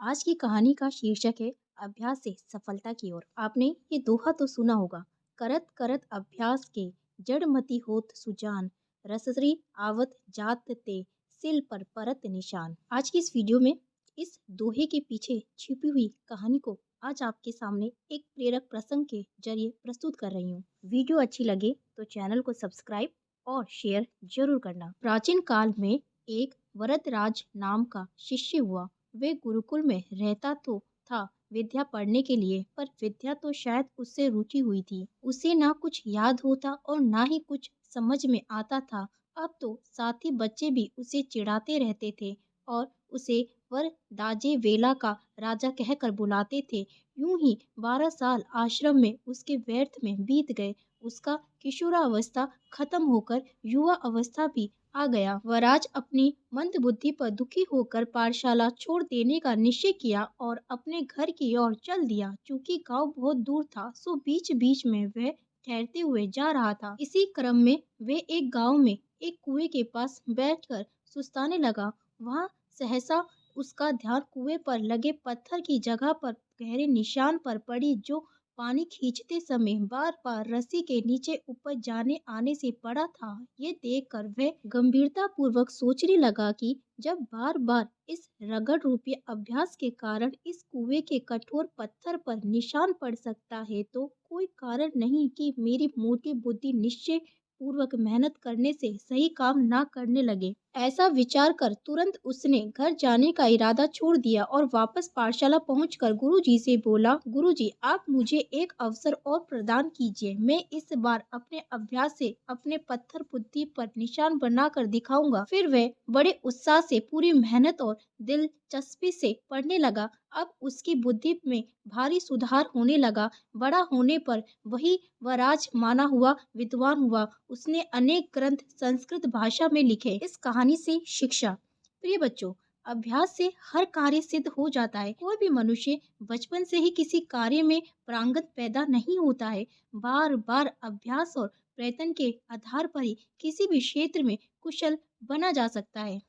आज की कहानी का शीर्षक है अभ्यास से सफलता की ओर। आपने ये दोहा तो सुना होगा, करत करत अभ्यास के जड़मति होत सुजान, रसरी आवत जात ते सिल पर परत निशान। आज की इस वीडियो में इस दोहे के पीछे छिपी हुई कहानी को आज आपके सामने एक प्रेरक प्रसंग के जरिए प्रस्तुत कर रही हूँ। वीडियो अच्छी लगे तो चैनल को सब्सक्राइब और शेयर जरूर करना। प्राचीन काल में एक वरदराज नाम का शिष्य हुआ। वे गुरुकुल में रहता तो था विद्या पढ़ने के लिए, पर विद्या तो शायद उससे रुचि हुई थी। उसे ना कुछ याद होता और ना ही कुछ समझ में आता था। अब तो साथी बच्चे भी उसे चिढ़ाते रहते थे और उसे वर दाजे वेला का राजा कहकर बुलाते थे। यूं ही 12 साल आश्रम में उसके व्यर्थ में बीत गए। उसका किशोरावस्था खत्म होकर युवा अवस्था भी आ गया। वराज अपनी मंद बुद्धि पर दुखी होकर पाठशाला छोड़ देने का निश्चय किया और अपने घर की ओर चल दिया। चूंकि गांव बहुत दूर था, सो बीच बीच में वह ठहरते हुए जा रहा था। इसी क्रम में वे एक गांव में एक कुएं के पास बैठकर सुस्ताने लगा। वहां सहसा उसका ध्यान कुएं पर लगे पत्थर की जगह पर गहरे निशान पर पड़ी, जो पानी खींचते समय बार बार रस्सी के नीचे ऊपर जाने आने से पड़ा था। ये देखकर वह गंभीरता पूर्वक सोचने लगा कि जब बार बार इस रगड़ रूपी अभ्यास के कारण इस कुएं के कठोर पत्थर पर निशान पड़ सकता है, तो कोई कारण नहीं कि मेरी मोटी बुद्धि निश्चय पूर्वक मेहनत करने से सही काम ना करने लगे। ऐसा विचार कर तुरंत उसने घर जाने का इरादा छोड़ दिया और वापस पाठशाला पहुंचकर गुरुजी से बोला, गुरुजी आप मुझे एक अवसर और प्रदान कीजिए। मैं इस बार अपने अभ्यास से अपने पत्थर बुद्धि पर निशान बनाकर दिखाऊंगा। फिर वह बड़े उत्साह से पूरी मेहनत और दिलचस्पी से पढ़ने लगा। अब उसकी बुद्धि में भारी सुधार होने लगा। बड़ा होने पर वही वराज माना हुआ विद्वान हुआ। उसने अनेक ग्रंथ संस्कृत भाषा में लिखे। इस कहानी से शिक्षा। प्रिय बच्चों, अभ्यास से हर कार्य सिद्ध हो जाता है। कोई भी मनुष्य बचपन से ही किसी कार्य में पारंगत पैदा नहीं होता है। बार बार अभ्यास और प्रयत्न के आधार पर ही किसी भी क्षेत्र में कुशल बना जा सकता है।